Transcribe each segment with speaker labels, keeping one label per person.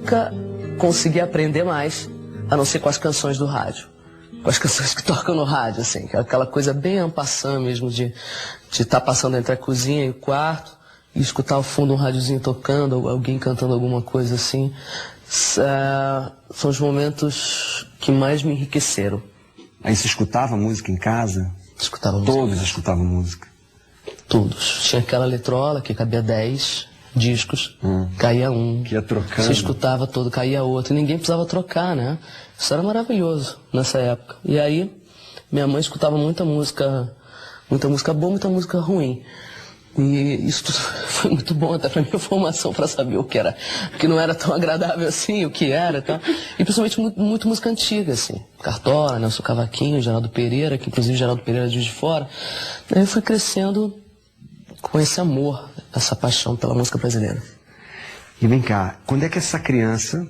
Speaker 1: nunca consegui aprender mais, a não ser com as canções do rádio. Com as canções que tocam no rádio, assim, aquela coisa bem en passant mesmo, de estar passando entre a cozinha e o quarto, e escutar ao fundo um rádiozinho tocando, alguém cantando alguma coisa assim. São os momentos que mais me enriqueceram.
Speaker 2: Aí você escutava música em casa?
Speaker 1: Escutava música.
Speaker 2: Todos escutavam música?
Speaker 1: Todos. Tinha aquela letrola que cabia 10 discos, caía um.
Speaker 2: Que ia trocando.
Speaker 1: Você escutava todo, caía outro. E ninguém precisava trocar, né? Isso era maravilhoso nessa época. E aí, minha mãe escutava muita música boa, muita música ruim. E isso tudo foi muito bom até pra minha formação, pra saber o que era, que não era tão agradável assim, o que era, tá? E principalmente muito música antiga, assim. Cartola, Nelson Cavaquinho, Geraldo Pereira, que inclusive Geraldo Pereira é de Juiz de Fora. Aí eu fui crescendo com esse amor, essa paixão pela música brasileira.
Speaker 2: E vem cá, quando é que essa criança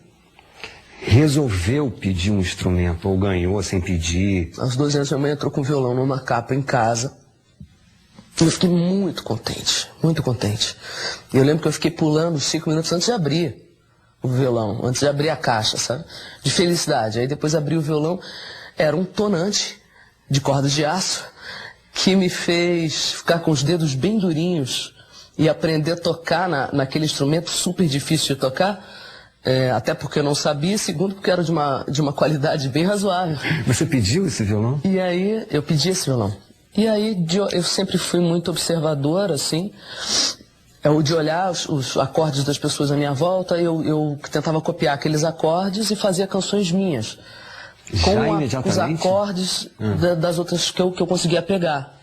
Speaker 2: resolveu pedir um instrumento, ou ganhou sem pedir?
Speaker 1: Aos 12 anos, minha mãe entrou com violão numa capa em casa. Eu fiquei muito contente, muito contente. Eu lembro que eu fiquei pulando 5 minutos antes de abrir o violão, antes de abrir a caixa, sabe? De felicidade. Aí depois abri o violão, era um tonante de cordas de aço que me fez ficar com os dedos bem durinhos e aprender a tocar naquele instrumento super difícil de tocar. Até porque eu não sabia, segundo porque era de uma qualidade bem razoável.
Speaker 2: Você pediu esse violão?
Speaker 1: E aí, eu pedi esse violão. E aí, eu sempre fui muito observador, assim, de olhar os acordes das pessoas à minha volta, eu tentava copiar aqueles acordes e fazia canções minhas. Com os acordes das outras que eu conseguia pegar,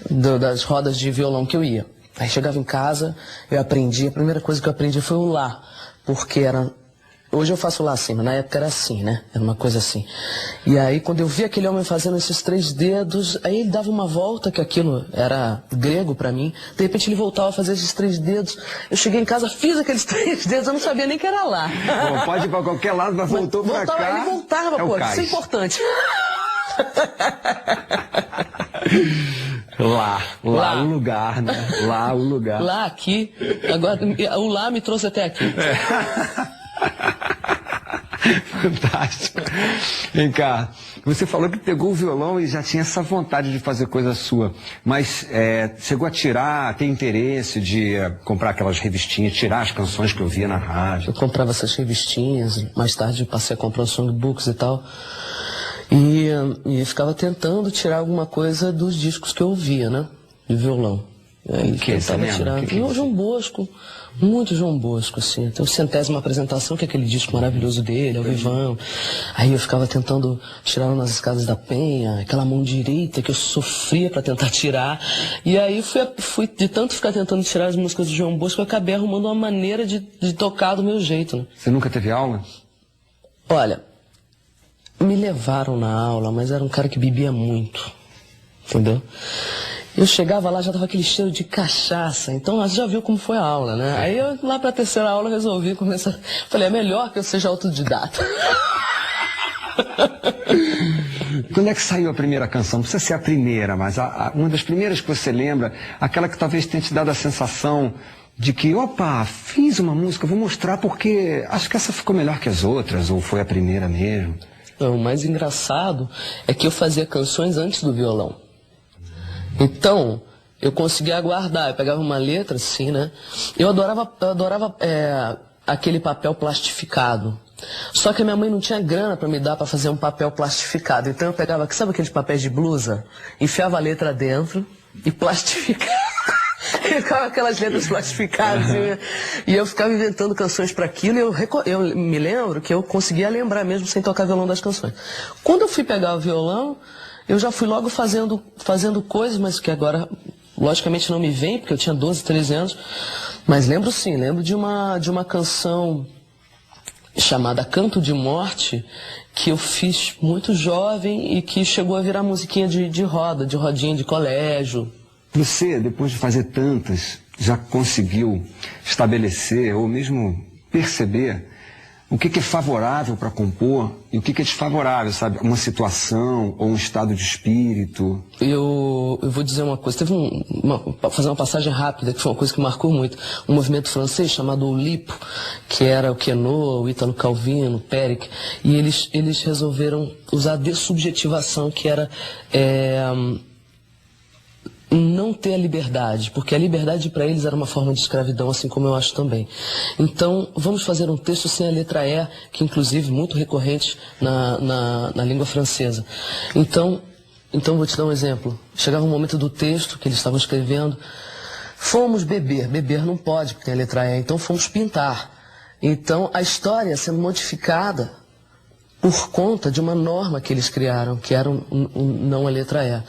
Speaker 1: das rodas de violão que eu ia. Aí chegava em casa, eu aprendi, a primeira coisa que eu aprendi foi o Lá, porque hoje eu faço Lá assim, mas na época era assim, né? Era uma coisa assim. E aí, quando eu vi aquele homem fazendo esses 3 dedos, aí ele dava uma volta, que aquilo era grego pra mim. De repente ele voltava a fazer esses 3 dedos. Eu cheguei em casa, fiz aqueles 3 dedos, eu não sabia nem que era Lá.
Speaker 2: Bom, pode ir pra qualquer lado, mas voltou pra cá.
Speaker 1: Ele voltava, pô, isso é importante.
Speaker 2: Lá o lugar, né? Lá o lugar.
Speaker 1: Lá, aqui. Agora, o Lá me trouxe até aqui.
Speaker 2: Fantástico. Vem cá, você falou que pegou o violão e já tinha essa vontade de fazer coisa sua, mas chegou a ter interesse de comprar aquelas revistinhas, tirar as canções que eu via na rádio?
Speaker 1: Eu comprava essas revistinhas, mais tarde eu passei a comprar os songbooks e tal, e ficava tentando tirar alguma coisa dos discos que eu ouvia, né, de violão. Aí tentava tirar. João Bosco, muito João Bosco, assim. Até o 100ª apresentação, que é aquele disco maravilhoso dele, ao vivão. Aí eu ficava tentando tirar nas escadas da Penha, aquela mão direita que eu sofria pra tentar tirar. E aí fui de tanto ficar tentando tirar as músicas do João Bosco, eu acabei arrumando uma maneira de tocar do meu jeito, né?
Speaker 2: Você nunca teve aula?
Speaker 1: Olha, me levaram na aula, mas era um cara que bebia muito, entendeu? Eu chegava lá, já tava aquele cheiro de cachaça, então você já viu como foi a aula, né? Aí eu, lá pra 3ª aula, resolvi começar. Falei, é melhor que eu seja autodidata.
Speaker 2: Quando é que saiu a primeira canção? Não precisa ser a primeira, mas uma das primeiras que você lembra, aquela que talvez tenha te dado a sensação de que, opa, fiz uma música, vou mostrar porque acho que essa ficou melhor que as outras, ou foi a primeira mesmo.
Speaker 1: Não, o mais engraçado é que eu fazia canções antes do violão. Então, eu conseguia aguardar, eu pegava uma letra assim, né? Eu adorava aquele papel plastificado. Só que a minha mãe não tinha grana pra me dar pra fazer um papel plastificado. Então eu pegava, sabe aqueles papéis de blusa? Enfiava a letra dentro e plastificava. E ficava aquelas letras plastificadas. E eu ficava inventando canções para aquilo. E eu me lembro que eu conseguia lembrar mesmo sem tocar violão das canções. Quando eu fui pegar o violão, eu já fui logo fazendo coisas, mas que agora, logicamente, não me vem, porque eu tinha 12, 13 anos. Mas lembro sim, lembro de uma canção chamada Canto de Morte, que eu fiz muito jovem e que chegou a virar musiquinha de rodinha de colégio.
Speaker 2: Você, depois de fazer tantas, já conseguiu estabelecer ou mesmo perceber o que é favorável para compor e o que é desfavorável, sabe? Uma situação ou um estado de espírito.
Speaker 1: Eu vou dizer uma coisa, teve fazer uma passagem rápida, que foi uma coisa que marcou muito, um movimento francês chamado Oulipo, que era o Queneau, o Ítalo Calvino, o Péric, e eles resolveram usar a dessubjetivação, que era não ter a liberdade, porque a liberdade para eles era uma forma de escravidão, assim como eu acho também. Então, vamos fazer um texto sem a letra E, que inclusive é muito recorrente na língua francesa. Então, vou te dar um exemplo. Chegava um momento do texto que eles estavam escrevendo, fomos beber, beber não pode, porque tem a letra E, então fomos pintar. Então, a história sendo modificada por conta de uma norma que eles criaram, que era não a letra E.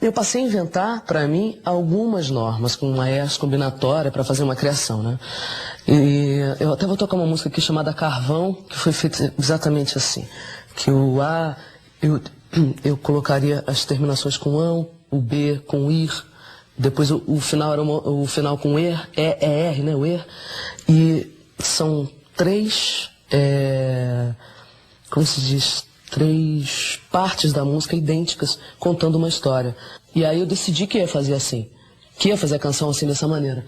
Speaker 1: Eu passei a inventar, para mim, algumas normas com uma ES combinatória para fazer uma criação, né? E eu até vou tocar uma música aqui chamada Carvão, que foi feita exatamente assim. Que o A, eu colocaria as terminações com ão, o B com ir, depois o final era o final com er, ER, né? O er. E são três, como se diz? 3 partes da música idênticas, contando uma história. E aí eu decidi que ia fazer assim, que ia fazer a canção assim, dessa maneira.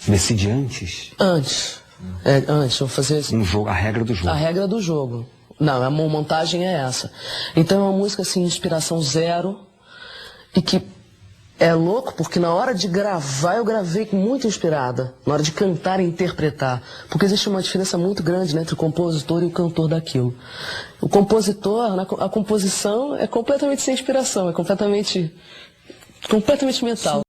Speaker 2: Decidi antes?
Speaker 1: Antes. Antes, eu vou fazer assim.
Speaker 2: Um jogo, a regra do jogo.
Speaker 1: A regra do jogo. Não, a montagem é essa. Então é uma música assim, inspiração zero, e que é louco, porque na hora de gravar, eu gravei muito inspirada. Na hora de cantar e interpretar. Porque existe uma diferença muito grande, né, entre o compositor e o cantor daquilo. O compositor, a composição é completamente sem inspiração, é completamente mental.